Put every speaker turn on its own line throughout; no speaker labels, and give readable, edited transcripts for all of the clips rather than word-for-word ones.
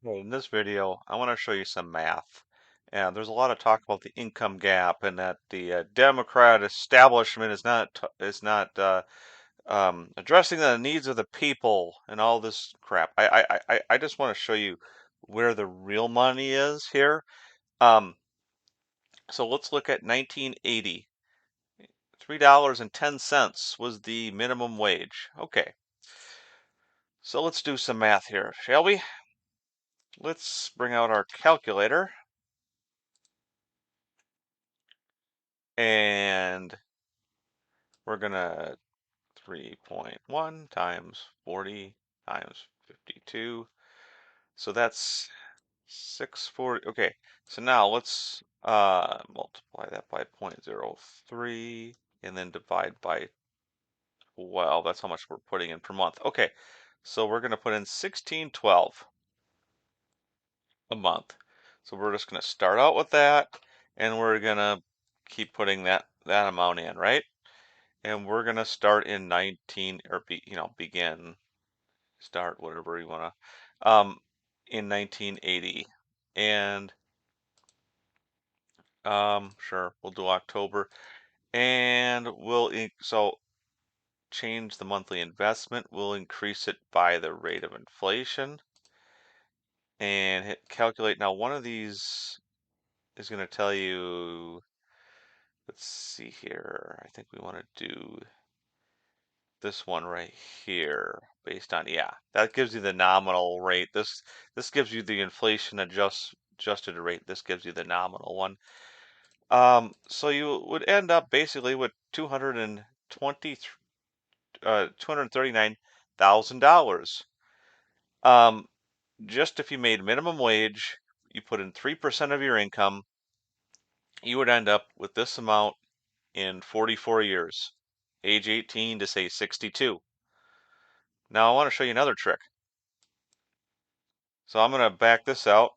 Well, in this video, I want to show you some math. And there's a lot of talk about the income gap and that the Democrat establishment is not addressing the needs of the people and all this crap. I just want to show you where the real money is here. Um, so let's look at 1980. $3.10 was the minimum wage. Okay, so let's do some math here, shall we? Let's bring out our calculator. And we're gonna 3.1 times 40 times 52. So that's 640. Okay, so now let's multiply that by 0.03 and then divide by 12. That's how much we're putting in per month. Okay, so we're gonna put in 1612 a month. So we're just gonna start out with that, and we're gonna keep putting that amount in, right? And we're gonna start in 19 or begin, start whatever you wanna, in 1980, and sure we'll do October, and so change the monthly investment. We'll increase it by the rate of inflation, and hit calculate. Now one of these is gonna tell you. Let's see here. I think we want to do this one right here based on, yeah, that gives you the nominal rate. This gives you the inflation adjusted rate. This gives you the nominal one. So you would end up basically with 239,000 dollars. Um, just if you made minimum wage, you put in 3% of your income, you would end up with this amount in 44 years, age 18 to say 62. Now I want to show you another trick. So I'm going to back this out,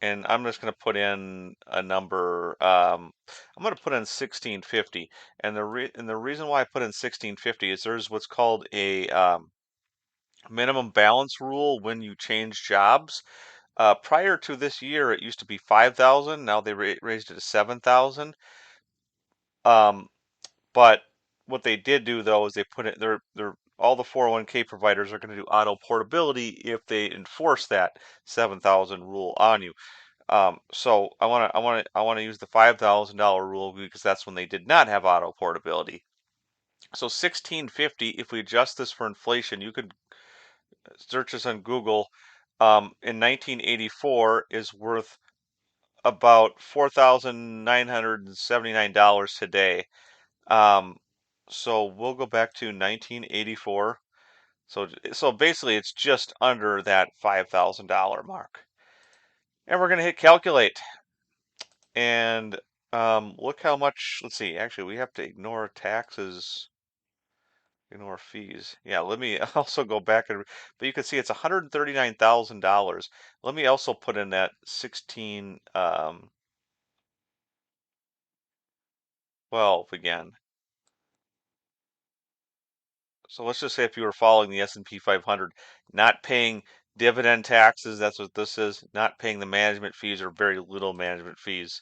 and I'm just going to put in a number. I'm going to put in 1650, and the reason why I put in 1650 is there's what's called a minimum balance rule when you change jobs. Prior to this year, it used to be 5,000. Now they raised it to 7,000. Um, but what they did do though is they put it they're all the 401k providers are going to do auto portability if they enforce that 7,000 rule on you. So I want to use the $5,000 rule because that's when they did not have auto portability. So 1650, if we adjust this for inflation, you could search this on Google. In 1984 is worth about $4,979 today. Um, so we'll go back to 1984. So basically, it's just under that $5,000 mark. And we're going to hit calculate. And look how much, let's see, actually, we have to ignore taxes, ignore fees. Yeah, let me also go back but you can see it's $139,000. Let me also put in that 12 again. So let's just say if you were following the S&P 500, not paying dividend taxes, that's what this is, not paying the management fees or very little management fees.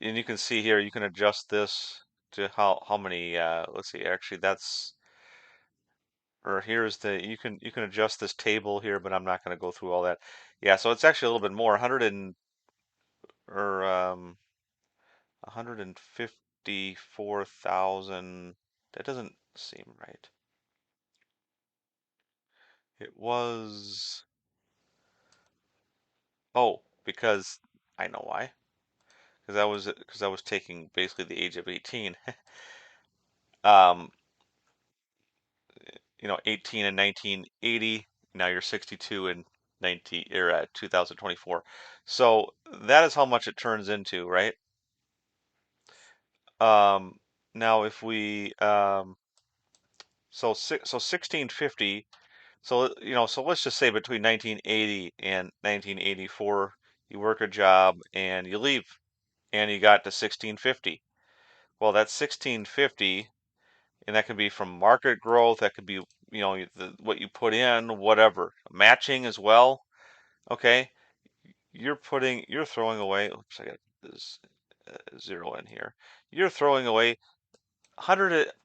And you can see here, you can adjust this to how many, let's see, actually that's, or here's you can adjust this table here, but I'm not going to go through all that. Yeah, so it's actually a little bit more, 100 or 154,000. That doesn't seem right. It was, oh, because I know why. Because I was taking basically the age of 18. um, 18 in 1980. Now you're 62 in 19 or 2024. So that is how much it turns into, right? Um, now if we so 1650. So let's just say between 1980 and 1984, you work a job and you leave, and you got to 1650. Well, that's 1650, and that could be from market growth. That could be what you put in, whatever, matching as well. Okay, you're throwing away. Oops, I got this zero in here. You're throwing away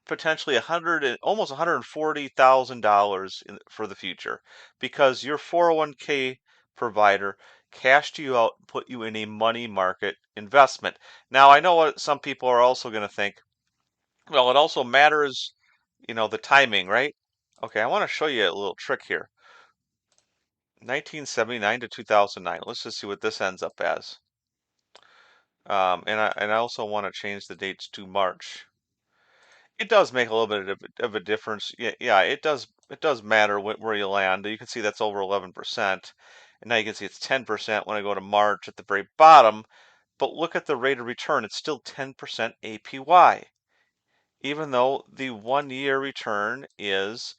potentially 100 almost $140,000 for the future because your 401k provider cashed you out, put you in a money market investment. Now, I know what some people are also going to think. Well, it also matters, the timing, right? Okay, I want to show you a little trick here. 1979 to 2009. Let's just see what this ends up as. And I also want to change the dates to March. It does make a little bit of a difference. Yeah, yeah, it does matter where you land. You can see that's over 11%. And now you can see it's 10% when I go to March at the very bottom. But look at the rate of return. It's still 10% APY, even though the 1 year return is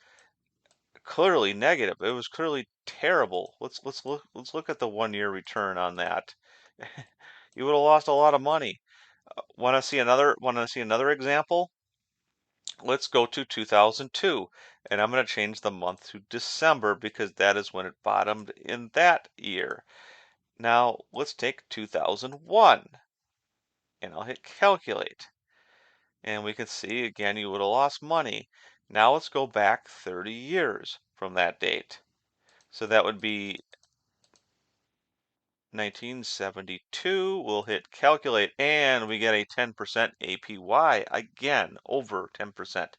clearly negative. It was clearly terrible. Let's look at the 1 year return on that. You would have lost a lot of money. Want to see another example? Let's go to 2002, and I'm going to change the month to December because that is when it bottomed in that year. Now let's take 2001, and I'll hit calculate. And we can see again you would have lost money. Now let's go back 30 years from that date. So that would be 1972. We'll hit calculate, and we get a 10% APY, again over 10%.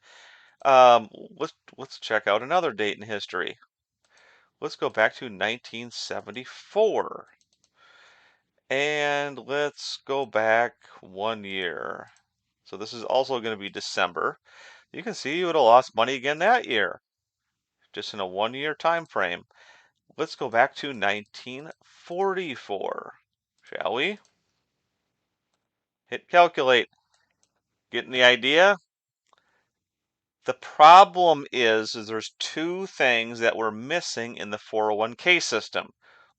Let's check out another date in history. Let's go back to 1974. And let's go back 1 year. So this is also going to be December. You can see you would have lost money again that year, just in a 1 year time frame. Let's go back to 1944, shall we? Hit calculate. Getting the idea? The problem is there's two things that were missing in the 401k system.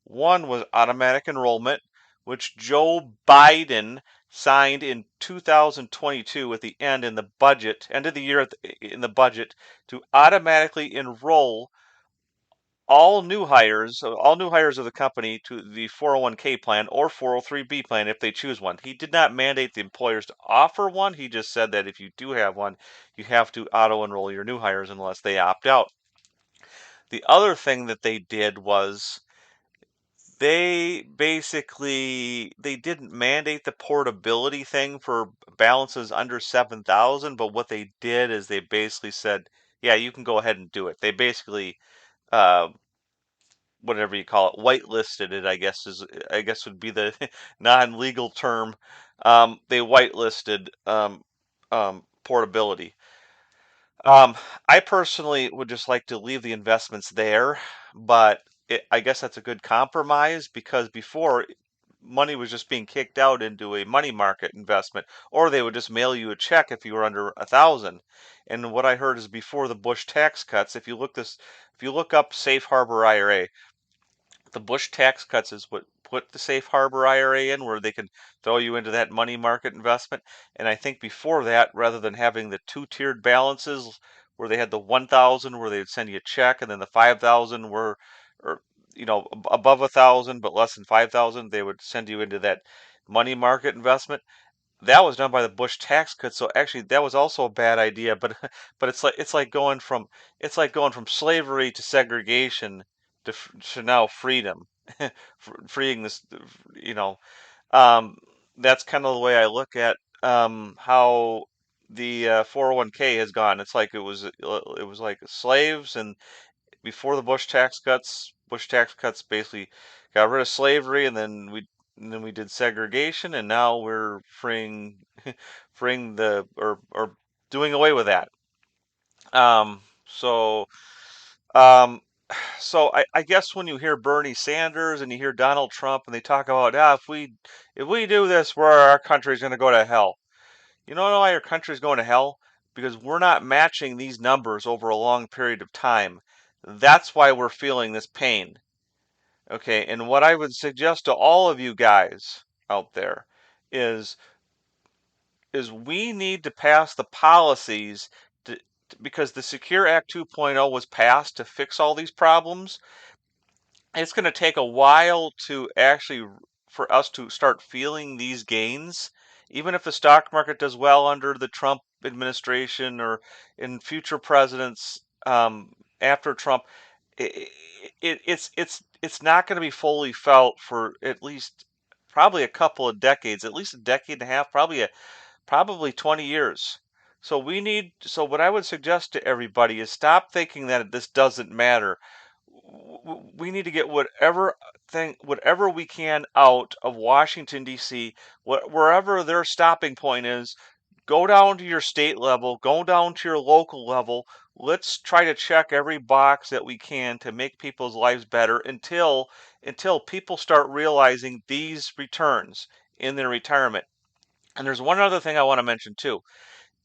One was automatic enrollment, which Joe Biden signed in 2022 at the end in the budget, end of the year in the budget, to automatically enroll all new hires of the company to the 401k plan or 403b plan if they choose one. He did not mandate the employers to offer one. He just said that if you do have one, you have to auto enroll your new hires unless they opt out. The other thing that they did was they didn't mandate the portability thing for balances under 7,000, but what they did is they basically said, yeah, you can go ahead and do it. They basically uh, whatever you call it, whitelisted it, I guess would be the non-legal term. They whitelisted portability. Um, I personally would just like to leave the investments there, but I guess that's a good compromise because before money was just being kicked out into a money market investment, or they would just mail you a check if you were under 1,000. And what I heard is before the Bush tax cuts, if you look up Safe Harbor IRA, the Bush tax cuts is what put the Safe Harbor IRA in, where they can throw you into that money market investment. And I think before that, rather than having the two-tiered balances, where they had the 1,000 where they'd send you a check, and then the 5,000 were, or above 1,000 but less than 5,000, they would send you into that money market investment. That was done by the Bush tax cuts, so actually that was also a bad idea. But but it's like going from slavery to segregation to now freedom, freeing this. You know, um, that's kind of the way I look at how the 401k has gone. It's like it was like slaves, and before the Bush tax cuts basically got rid of slavery, and then we did segregation, and now we're freeing or doing away with that. Um, so um, so I guess when you hear Bernie Sanders and you hear Donald Trump and they talk about if we do this, where our country's going to go to hell. You know why our country's going to hell? Because we're not matching these numbers over a long period of time. That's why we're feeling this pain. Okay, and what I would suggest to all of you guys out there is is we need to pass the policies because the Secure Act 2.0 was passed to fix all these problems. it's going to take a while to actually for us to start feeling these gains, even if the stock market does well under the Trump administration or in future presidents after Trump. It's not going to be fully felt for at least probably a couple of decades, at least a decade and a half, probably 20 years. So what I would suggest to everybody is stop thinking that this doesn't matter. We need to get whatever we can out of Washington D.C., wherever their stopping point is. Go down to your state level, go down to your local level. Let's try to check every box that we can to make people's lives better until people start realizing these returns in their retirement. And there's one other thing I want to mention too.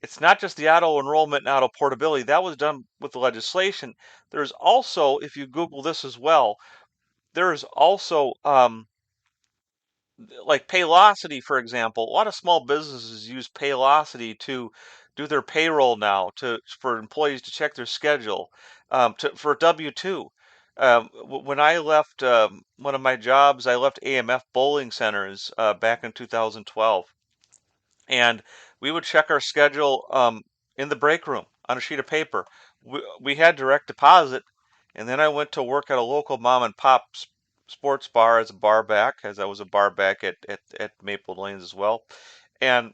It's not just the auto enrollment and auto portability. That was done with the legislation. There's also, if you Google this as well, there's also like Paylocity, for example. A lot of small businesses use Paylocity to do their payroll now, for employees to check their schedule, for W-2. When I left one of my jobs, I left AMF Bowling Centers back in 2012, and we would check our schedule in the break room on a sheet of paper. We had direct deposit, and then I went to work at a local mom and pop sports bar as a bar back, as I was a bar back at Maple Lanes as well. And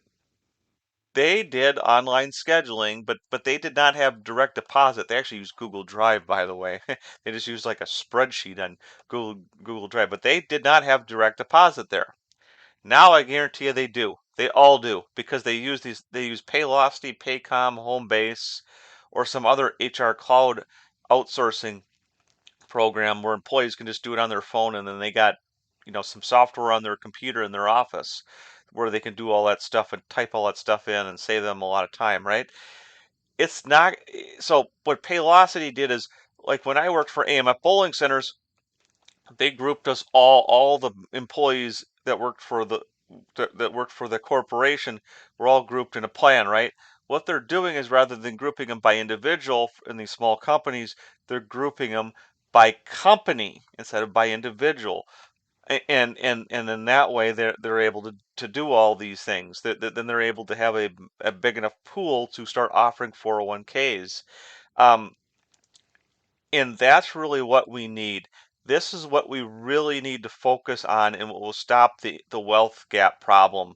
they did online scheduling, but they did not have direct deposit. They actually used Google Drive, by the way. They just used like a spreadsheet on Google Drive, but they did not have direct deposit there. Now I guarantee you they do. They all do because they use Paylocity, Paycom, Homebase, or some other HR cloud outsourcing program where employees can just do it on their phone, and then they got, some software on their computer in their office where they can do all that stuff and type all that stuff in and save them a lot of time, right? It's not so what Paylocity did is, like, when I worked for AMF Bowling Centers, they grouped us all the employees that worked for the corporation were all grouped in a plan, right? What they're doing is, rather than grouping them by individual in these small companies, they're grouping them by company instead of by individual. And in that way they're able to do all these things. Then they're able to have a big enough pool to start offering 401ks. Um, and that's really what we need. This is what we really need to focus on, and what will stop the wealth gap problem